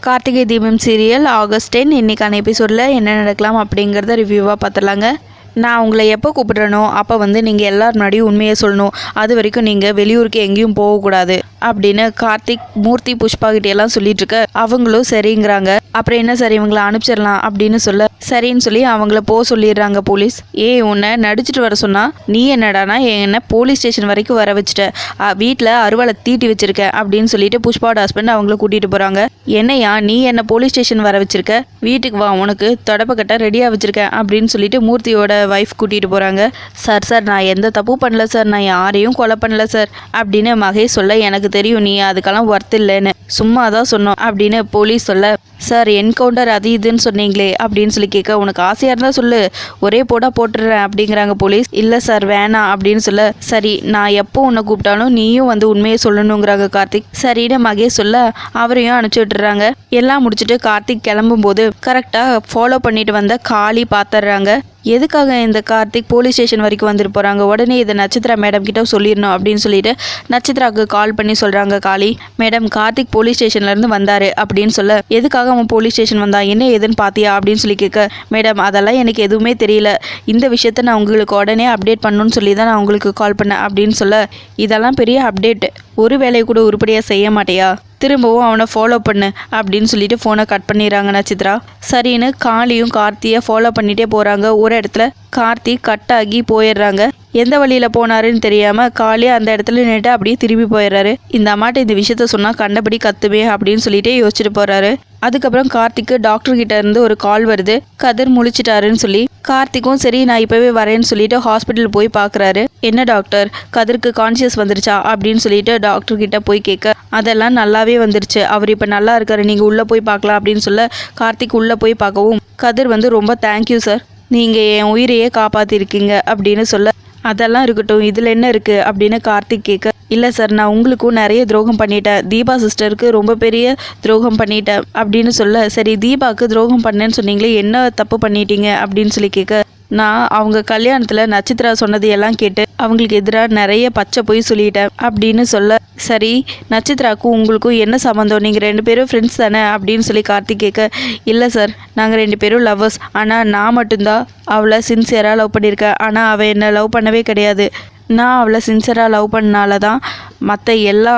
Karthigai Deepam serial August 10 இன்றைக்கான எபிசோடில் என்ன நடக்கலாம் அப்படிங்கிறத ரிவ்யூவாக பார்த்துடலாங்க. நான் உங்களை எப்போ கூப்பிட்றனோ அப்போ நீங்கள் எல்லார் முன்னாடியும் உண்மையை சொல்லணும். அது வரைக்கும் நீங்கள் வெளியூருக்கு எங்கேயும் போகக்கூடாது அப்படின்னு கார்த்திக் மூர்த்தி புஷ்பா கிட்டேலாம் சொல்லிட்டு இருக்க அவங்களும் சரிங்கிறாங்க. அப்புறம் என்ன சார் இவங்களை அனுப்பிச்சிடலாம் அப்படின்னு சொல்ல சரின்னு சொல்லி அவங்கள போக சொல்லிடுறாங்க போலீஸ். உன்னை நடிச்சிட்டு வர சொன்னா நீ என்னடானா என்ன போலீஸ் ஸ்டேஷன் வரைக்கும் வர வச்சுட்ட, வீட்டில் அருவாளை தீட்டி வச்சிருக்க அப்படின்னு சொல்லிட்டு புஷ்பாவோட ஹஸ்பண்ட் அவங்கள கூட்டிகிட்டு போகிறாங்க. என்னையா நீ என்ன போலீஸ் ஸ்டேஷன் வர வச்சிருக்க, வீட்டுக்கு வா உனக்கு தொடப்பக்கட்ட ரெடியாக வச்சிருக்கேன் அப்படின்னு சொல்லிட்டு மூர்த்தியோட வைஃப் கூட்டிகிட்டு போகிறாங்க. சார் நான் எந்த தப்பு பண்ணல சார், நான் யாரையும் கொலை பண்ணல சார் அப்படின்னு மகேஷ் சொல்ல எனக்கு தெரியும் நீ அதுக்கெல்லாம் ஒர்த் இல்லைன்னு சும்மா தான் சொன்னோம் அப்படின்னு போலீஸ் சொல்ல சார் என்கவுண்டர் அது இதுன்னு சொன்னீங்களே அப்படின்னு சொல்லி கேட்க உனக்கு ஆசையாக இருந்தால் சொல்லு ஒரே போடா போட்டுடுறேன் அப்படிங்கிறாங்க போலீஸ். இல்லை சார் வேணாம் அப்படின்னு சொல்ல சரி நான் எப்போ உன்னை கூப்பிட்டாலும் நீயும் வந்து உண்மையை சொல்லணுங்கிறாங்க கார்த்திக். சரின்னு மகேஷ் சொல்ல அவரையும் அனுப்பிச்சி விட்டுறாங்க. எல்லாம் முடிச்சுட்டு கார்த்திக் கிளம்பும்போது கரெக்டாக ஃபாலோ பண்ணிட்டு வந்த காளி பார்த்துட்றாங்க. எதுக்காக இந்த கார்த்திக் போலீஸ் ஸ்டேஷன் வரைக்கும் வந்துட்டு போகிறாங்க, உடனே இதை நட்சத்திரா மேடம் கிட்ட சொல்லிடணும் அப்படின்னு சொல்லிட்டு நட்சத்திராவுக்கு கால் பண்ணி சொல்கிறாங்க காளி. மேடம் கார்த்திக் போலீஸ் ஸ்டேஷன்லேருந்து வந்தார் அப்படின்னு சொல்ல எதுக்காக அவன் போலீஸ் ஸ்டேஷன் வந்தா என்ன ஏதுன்னு பார்த்தியா அப்படின்னு சொல்லி கேட்க மேடம் அதெல்லாம் எனக்கு எதுவுமே தெரியல, இந்த விஷயத்த நான் உங்களுக்கு உடனே அப்டேட் பண்ணணும்னு சொல்லி தான் நான் உங்களுக்கு கால் பண்ணேன் அப்படின்னு சொல்ல இதெல்லாம் பெரிய அப்டேட், ஒரு வேலையை கூட உருப்படியாக செய்ய மாட்டியா, திரும்பவும் அவனை ஃபாலோ பண்ணு அப்படின்னு சொல்லிட்டு ஃபோனை கட் பண்ணிடுறாங்க நட்சத்திரா. சரின்னு காளியும் கார்த்தியை ஃபாலோ பண்ணிகிட்டே போகிறாங்க. ஒரு இடத்துல கார்த்திக் கட் ஆகி போயிடுறாங்க. எந்த வழியில் போனாருன்னு தெரியாமல் காளி அந்த இடத்துல நின்றுட்டு அப்படியே திரும்பி போயிடுறாரு. இந்த அம்மாட்ட இந்த விஷயத்த சொன்னால் கண்டபடி கத்துவே அப்படின்னு சொல்லிட்டு யோசிச்சுட்டு போகிறாரு. அதுக்கப்புறம் கார்த்திக்கு டாக்டர் கிட்ட இருந்து ஒரு கால் வருது, கதிர் முழிச்சிட்டாருன்னு சொல்லி. கார்த்திக்கும் சரி நான் இப்போவே வரேன்னு சொல்லிட்டு ஹாஸ்பிட்டல் போய் பார்க்குறாரு. என்ன டாக்டர் கதிருக்கு கான்சியஸ் வந்துருச்சா அப்படின்னு சொல்லிட்டு டாக்டர் கிட்ட போய் கேட்க அதெல்லாம் நல்லாவே வந்துருச்சு, அவர் இப்போ நல்லா இருக்காரு, நீங்கள் உள்ளே போய் பார்க்கலாம் அப்படின்னு சொல்ல கார்த்திக் உள்ளே போய் பார்க்கவும் கதிர் வந்து ரொம்ப தேங்க்யூ சார், நீங்கள் என் உயிரையே காப்பாற்றிருக்கீங்க அப்படின்னு சொல்ல அதெல்லாம் இருக்கட்டும் இதில் என்ன இருக்குது அப்படின்னு கார்த்திக் கேட்க இல்லை சார் நான் உங்களுக்கும் நிறைய துரோகம் பண்ணிட்டேன், தீபா சிஸ்டருக்கு ரொம்ப பெரிய துரோகம் பண்ணிட்டேன் அப்படின்னு சொல்ல சரி தீபாவுக்கு துரோகம் பண்ணேன்னு சொன்னீங்களே என்ன தப்பு பண்ணிட்டீங்க அப்படின்னு சொல்லி கேட்க நான் அவங்க கல்யாணத்தில் நட்சத்திரா சொன்னது எல்லாம் கேட்டு அவங்களுக்கு எதிராக நிறைய பச்சை போய் சொல்லிட்டேன் அப்படின்னு சொல்ல சரி நட்சத்திராக்கும் உங்களுக்கும் என்ன சம்மந்தம், நீங்கள் 2 பேரும் ஃப்ரெண்ட்ஸ் தானே அப்படின்னு சொல்லி கார்த்திக் கேட்க இல்லை சார் நாங்கள் 2 பேரும் லவ்வர்ஸ், ஆனால் நான் மட்டும்தான் அவளை சின்சியராக லவ் பண்ணியிருக்கேன், ஆனால் அவள் என்னை லவ் பண்ணவே கிடையாது, நான் அவளை சின்சியராக லவ் பண்ணனால தான் மற்ற எல்லா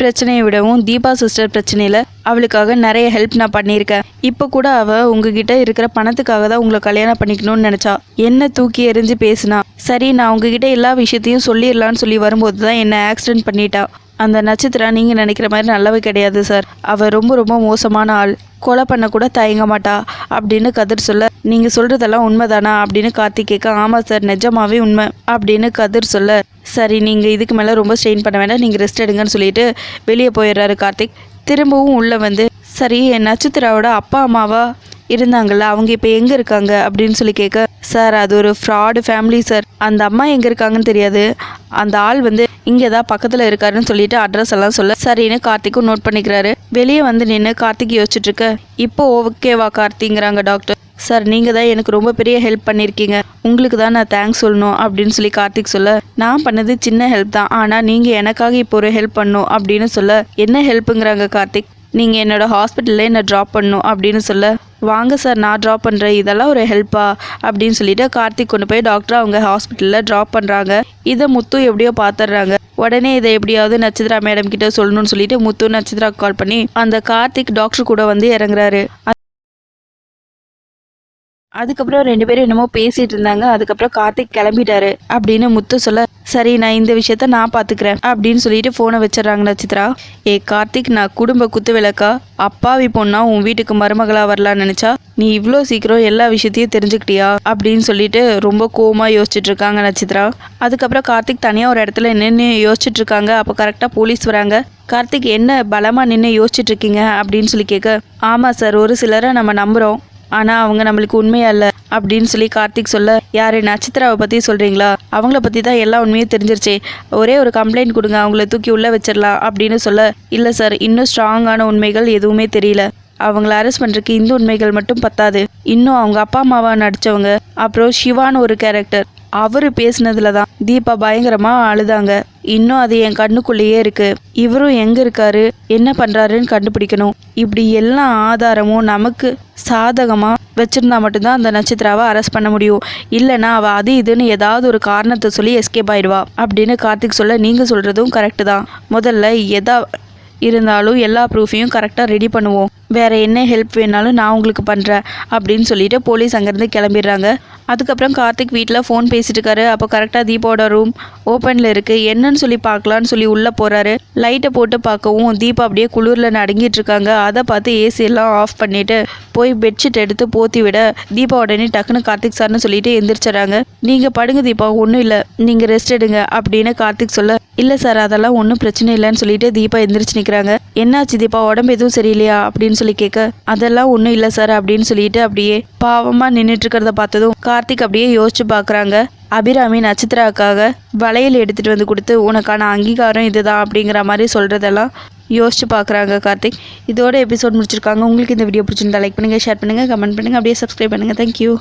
பிரச்சனையை விடவும் தீபா சிஸ்டர் பிரச்சனையில் அவளுக்காக நிறைய ஹெல்ப் நான் பண்ணியிருக்கேன், இப்போ கூட அவள் உங்ககிட்ட இருக்கிற பணத்துக்காக தான் உங்களை கல்யாணம் பண்ணிக்கணும்னு நினச்சா, என்ன தூக்கி எறிஞ்சு பேசினா, சரி நான் உங்ககிட்ட எல்லா விஷயத்தையும் சொல்லிடலான்னு சொல்லி வரும்போது தான் என்னை ஆக்சிடென்ட் பண்ணிட்டா, அந்த நட்சத்திரா நீங்கள் நினைக்கிற மாதிரி நல்லவே கிடையாது சார், அவள் ரொம்ப ரொம்ப மோசமான ஆள், கொலை பண்ண கூட தயங்க மாட்டா அப்படின்னு கதிர் சொல்ல நீங்கள் சொல்கிறதெல்லாம் உண்மைதானா அப்படின்னு கார்த்திக் கேட்க ஆமாம் சார் நிஜமாவே உண்மை அப்படின்னு கதிர் சொல்ல சரி நீங்கள் இதுக்கு மேலே ரொம்ப ஸ்ட்ரெயின் பண்ண வேண்டாம் நீங்கள் ரெஸ்ட் எடுங்கன்னு சொல்லிட்டு வெளியே போயிடுறாரு கார்த்திக். திரும்பவும் உள்ளே வந்து சரி என் நட்சத்திராவோட அப்பா அம்மாவா இருந்தாங்கள்ல அவங்க இப்போ எங்கே இருக்காங்க அப்படின்னு சொல்லி கேட்க சார் அது ஒரு ஃப்ராடு ஃபேமிலி சார், அந்த அம்மா எங்கே இருக்காங்கன்னு தெரியாது, அந்த ஆள் வந்து இங்கே தான் பக்கத்தில் இருக்காருன்னு சொல்லிட்டு அட்ரஸ் எல்லாம் சொல்ல சரின்னு கார்த்திக்கும் நோட் பண்ணிக்கிறாரு. வெளியே வந்து நின்று கார்த்திக் யோசிச்சுட்டு இருக்க இப்போ ஓகேவா கார்த்திங்கிறாங்க டாக்டர். சார் நீங்கள் தான் எனக்கு ரொம்ப பெரிய ஹெல்ப் பண்ணியிருக்கீங்க, உங்களுக்கு தான் நான் தேங்க்ஸ் சொல்லணும் அப்படின்னு சொல்லி கார்த்திக் சொல்ல நான் பண்ணது சின்ன ஹெல்ப் தான், ஆனால் நீங்கள் எனக்காக இப்போ ஒரு ஹெல்ப் பண்ணணும் அப்படின்னு சொல்ல என்ன ஹெல்ப்புங்கிறாங்க கார்த்திக். நீங்கள் என்னோட ஹாஸ்பிட்டலில் என்னை ட்ராப் பண்ணணும் அப்படின்னு சொல்ல வாங்க சார் நான் ட்ராப் பண்ணுறேன், இதெல்லாம் ஒரு ஹெல்ப்பா அப்படின்னு சொல்லிட்டு கார்த்திக் கொண்டு போய் டாக்டர் அவங்க ஹாஸ்பிட்டலில் ட்ராப் பண்ணுறாங்க. இதை முத்து எப்படியோ பார்த்துடுறாங்க. உடனே இதை எப்படியாவது நட்சத்திரா மேடம் கிட்ட சொல்லணும்னு சொல்லிட்டு முத்து நட்சத்திரா கால் பண்ணி அந்த கார்த்திக் டாக்டர் கூட வந்து இறங்குறாரு. அதுக்கப்புறம் 2 பேரும் என்னமோ பேசிட்டு இருந்தாங்க. அதுக்கப்புறம் கார்த்திக் கிளம்பிட்டாரு அப்படின்னு முத்து சொல்ல சரி நான் இந்த விஷயத்த நான் பார்த்துக்கிறேன் அப்படின்னு சொல்லிட்டு ஃபோனை வச்சிடறாங்க நட்சத்திரா. கார்த்திக் நான் குடும்ப குத்து விளக்கா அப்பாவி பொண்ணா உன் வீட்டுக்கு மருமகளா வரலான்னு நினைச்சா நீ இவ்வளோ சீக்கிரம் எல்லா விஷயத்தையும் தெரிஞ்சுக்கிட்டியா அப்படின்னு சொல்லிட்டு ரொம்ப கோவமாக யோசிச்சுட்டு இருக்காங்க நட்சத்திரா. அதுக்கப்புறம் கார்த்திக் தனியாக ஒரு இடத்துல நின்று யோசிச்சுட்டு இருக்காங்க. அப்போ கரெக்டாக போலீஸ் வராங்க. கார்த்திக் என்ன பலமாக நின்று யோசிச்சுட்டு இருக்கீங்க அப்படின்னு சொல்லி கேட்க ஆமாம் சார் ஒரு சிலரை நம்ம நம்புகிறோம் ஆனால் அவங்க நம்மளுக்கு உண்மையா இல்லை அப்படின்னு சொல்லி கார்த்திக் சொல்ல யாரு நட்சத்திராவை பற்றி சொல்கிறீங்களா, அவங்கள பற்றி தான் எல்லா உண்மையும் தெரிஞ்சிருச்சே, ஒரே ஒரு கம்ப்ளைண்ட் கொடுங்க அவங்கள தூக்கி உள்ளே வச்சிடலாம் அப்படின்னு சொல்ல இல்லை சார் இன்னும் ஸ்ட்ராங்கான உண்மைகள் எதுவுமே தெரியல, அவங்கள அரெஸ்ட் பண்ணுறதுக்கு இந்த உண்மைகள் மட்டும் பத்தாது, இன்னும் அவங்க அப்பா அம்மாவா நடித்தவங்க அப்புறம் சிவான்னு ஒரு கேரக்டர் அவர் பேசினதுல தான் தீபா பயங்கரமாக அழுதாங்க. இன்னும் அது என் கண்ணுக்குள்ளேயே இருக்கு. இவரும் எங்கே இருக்காரு, என்ன பண்ணுறாருன்னு கண்டுபிடிக்கணும். இப்படி எல்லா ஆதாரமும் நமக்கு சாதகமாக வச்சுருந்தா மட்டும்தான் அந்த நட்சத்திராவை அரெஸ்ட் பண்ண முடியும். இல்லைன்னா அவள் அது இதுன்னு ஏதாவது ஒரு காரணத்தை சொல்லி எஸ்கேப் ஆயிடுவா அப்படின்னு கார்த்திக் சொல்ல, நீங்கள் சொல்கிறதும் கரெக்டு தான். முதல்ல இருந்தாலும் எல்லா ப்ரூஃபையும் கரெக்டாக ரெடி பண்ணுவோம். வேறு என்ன ஹெல்ப் வேணாலும் நான் உங்களுக்கு பண்ணுறேன் அப்படின்னு சொல்லிட்டு போலீஸ் அங்கேருந்து கிளம்பிடுறாங்க. அதுக்கப்புறம் கார்த்திக் வீட்டில் ஃபோன் பேசிட்டு இருக்காரு. அப்போ கரெக்டாக தீபாவோட ரூம் ஓப்பனில் இருக்குது. என்னன்னு சொல்லி பார்க்கலான்னு சொல்லி உள்ளே போகிறாரு. லைட்டை போட்டு பார்க்கவும் தீபா அப்படியே குளிரில் நடுங்கிட்டு இருக்காங்க. அதை பார்த்து ஏசி எல்லாம் ஆஃப் பண்ணிவிட்டு போய் பெட்ஷீட் எடுத்து போற்றி விட தீபா உடனே டக்குன்னு கார்த்திக் சார்னு சொல்லிட்டு எந்திரிச்சிடறாங்க. நீங்கள் படுங்க தீபா, ஒன்றும் இல்லை, நீங்கள் ரெஸ்ட் எடுங்க அப்படின்னு கார்த்திக் சொல்ல, இல்லை சார் அதெல்லாம் ஒன்றும் பிரச்சனை இல்லைன்னு சொல்லிட்டு தீபா எந்திரிச்சு நிற்கிறாங்க. என்னாச்சு தீபா, உடம்பு எதுவும் சரியில்லையா அப்படின்னு சொல்லி கேட்க, அதெல்லாம் ஒன்றும் இல்லை சார் அப்படின்னு சொல்லிட்டு அப்படியே பாவமாக நின்றுட்டு இருக்கிறத பார்த்ததும் கார்த்திக் அப்படியே யோசிச்சு பார்க்குறாங்க. அபிராமி நட்சத்திராக்காக வளையல் எடுத்துகிட்டு வந்து கொடுத்து உனக்கான அங்கீகாரம் இதுதான் அப்படிங்கிற மாதிரி சொல்கிறதெல்லாம் யோசிச்சு பார்க்குறாங்க கார்த்திக். இதோட எபிசோட் முடிச்சிருக்காங்க. உங்களுக்கு இந்த வீடியோ பிடிச்சிருந்தா லைக் பண்ணுங்கள், ஷேர் பண்ணுங்கள், கமெண்ட் பண்ணுங்கள், அப்படியே சப்ஸ்கிரைப் பண்ணுங்கள். தேங்க்யூ.